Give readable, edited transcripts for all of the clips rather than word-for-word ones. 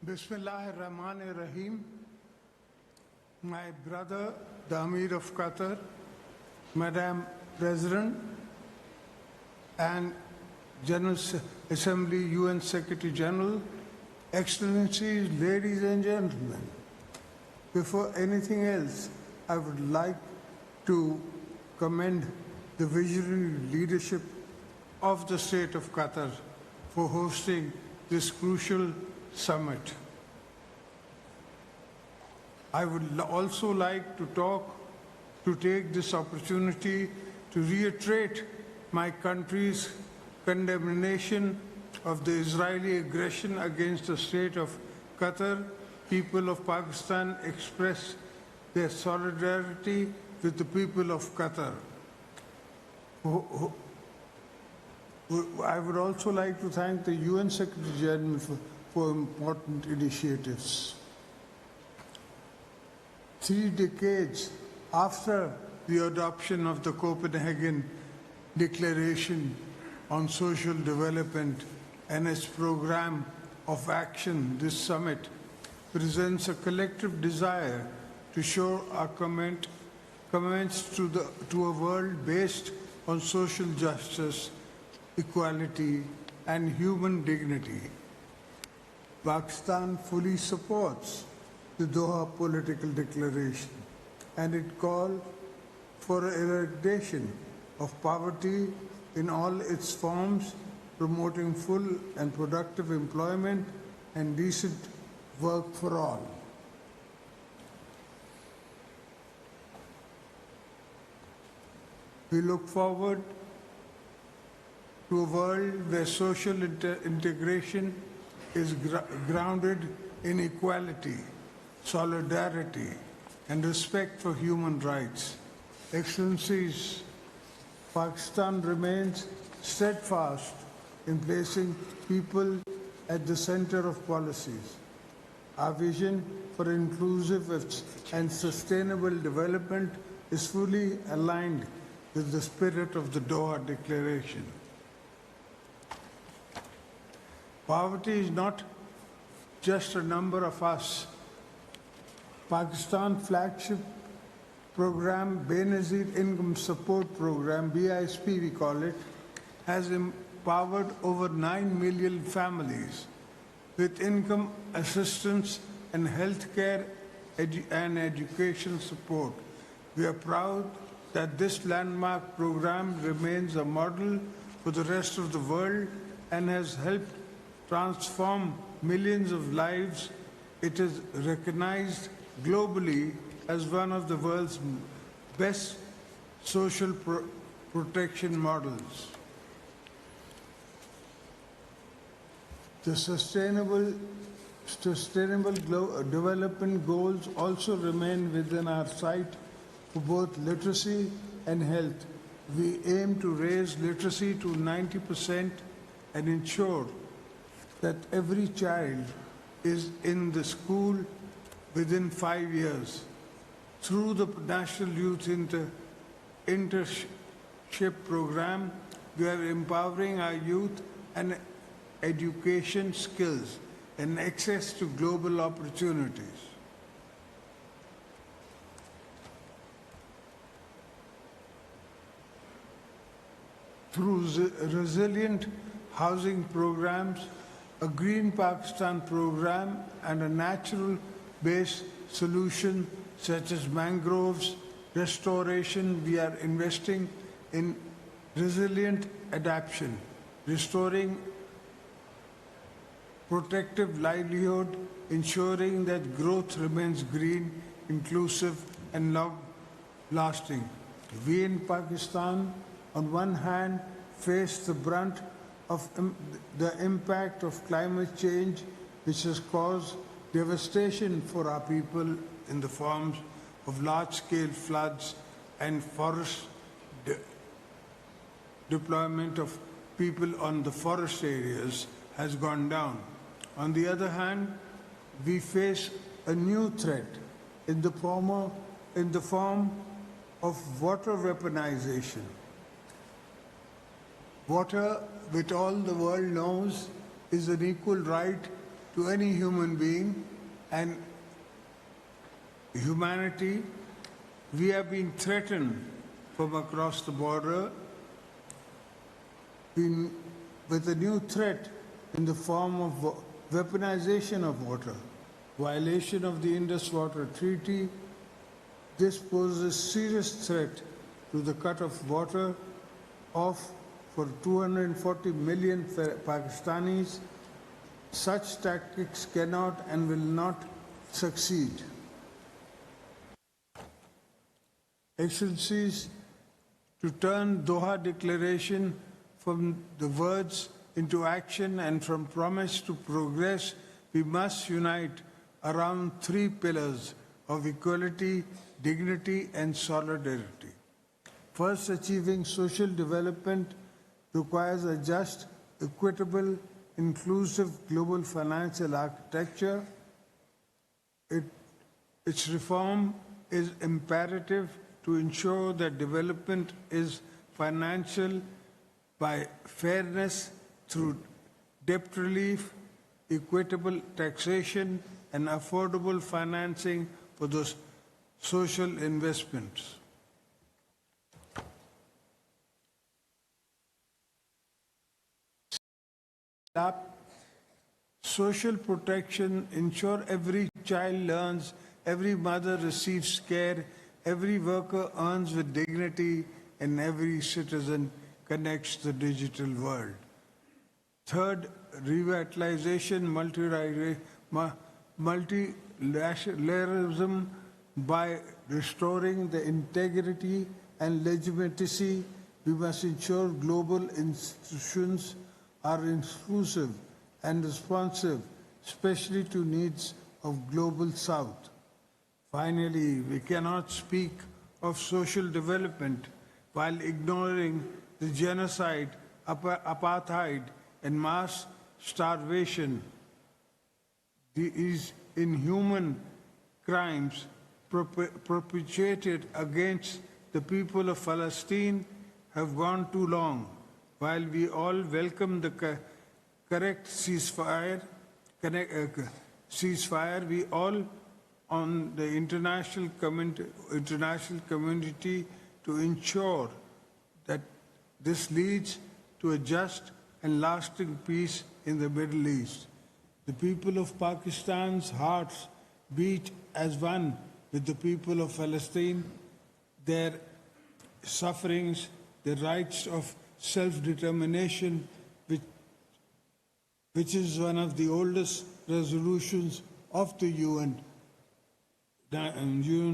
Bismillah ar-Rahman ar-Rahim. My brother, the Amir of Qatar, Madam President, and General Assembly UN Secretary General, Excellencies, ladies and gentlemen, before anything else, I would like to commend the visionary leadership of the State of Qatar for hosting this crucial summit. I would also like to take this opportunity to reiterate my country's condemnation of the Israeli aggression against the State of Qatar. People of Pakistan express their solidarity with the people of Qatar. I would also like to thank the UN Secretary General for important initiatives. 3 decades after the adoption of the Copenhagen Declaration on Social Development and its program of action, this summit presents a collective desire to show our commitments to a world based on social justice, equality, and human dignity. Pakistan fully supports the Doha political declaration, and it called for eradication of poverty in all its forms, promoting full and productive employment and decent work for all. We look forward to a world where social integration is grounded in equality, solidarity, and respect for human rights. Excellencies, Pakistan remains steadfast in placing people at the center of policies. Our vision for inclusive and sustainable development is fully aligned with the spirit of the Doha Declaration. Poverty is not just a number of us. Pakistan flagship program, Benazir Income Support Program, BISP we call it, has empowered over 9 million families with income assistance and healthcare and education support. We are proud that this landmark program remains a model for the rest of the world and has helped transform millions of lives. It is recognized globally as one of the world's best social protection models. The sustainable development goals also remain within our sight for both literacy and health. We aim to raise literacy to 90% and ensure that every child is in the school within 5 years. Through the National Youth Internship Program, we are empowering our youth and education skills and access to global opportunities. Through resilient housing programs, a Green Pakistan program, and a natural-based solution such as mangroves restoration, we are investing in resilient adaptation, restoring protective livelihood, ensuring that growth remains green, inclusive, and long-lasting. We in Pakistan, on one hand, face the brunt of the impact of climate change, which has caused devastation for our people in the forms of large-scale floods and forest deployment of people on the forest areas has gone down. On the other hand, we face a new threat in the form of water weaponization. Water, which all the world knows, is an equal right to any human being and humanity. We have been threatened from across the border with a new threat in the form of weaponization of water, violation of the Indus Water Treaty. This poses a serious threat to the cut of water off for 240 million Pakistanis. Such tactics cannot and will not succeed. Excellencies, to turn Doha Declaration from the words into action and from promise to progress, we must unite around three pillars of equality, dignity, and solidarity. First, achieving social development requires a just, equitable, inclusive global financial architecture. Its reform is imperative to ensure that development is financial by fairness through debt relief, equitable taxation, and affordable financing for those social investments. Social protection ensure every child learns, every mother receives care, every worker earns with dignity, and every citizen connects the digital world. Third, revitalization, multilateralism by restoring the integrity and legitimacy. We must ensure global institutions are inclusive and responsive, especially to needs of Global South. Finally, we cannot speak of social development while ignoring the genocide, apartheid, and mass starvation. These inhuman crimes perpetrated against the people of Palestine have gone too long. While we all welcome the correct ceasefire, we all on the international community to ensure that this leads to a just and lasting peace in the Middle East. The people of Pakistan's hearts beat as one with the people of Palestine. Their sufferings, the rights of self-determination, which is one of the oldest resolutions of the UN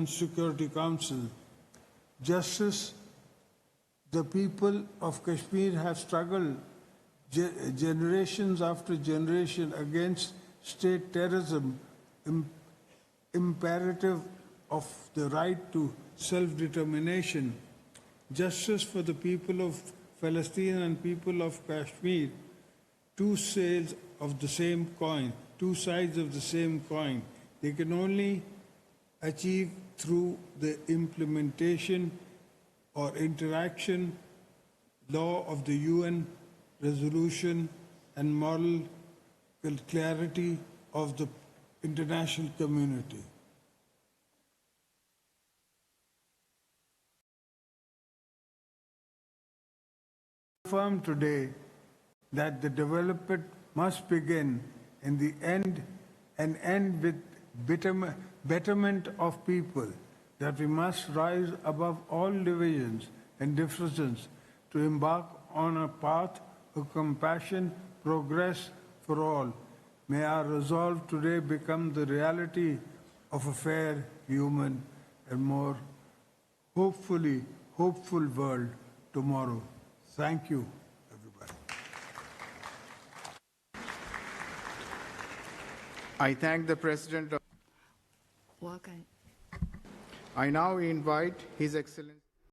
Security Council. Justice, the people of Kashmir have struggled generations after generation against state terrorism, imperative of the right to self-determination. Justice for the people of Palestine and people of Kashmir, two sides of the same coin. They can only achieve through the implementation or interaction law of the UN resolution and moral clarity of the international community. Affirm today that the development must begin in the end and end with betterment of people, that we must rise above all divisions and differences to embark on a path of compassion, progress for all. May our resolve today become the reality of a fair, human, and more hopeful world tomorrow. Thank you, everybody. I thank the President of... Welcome. I now invite His Excellency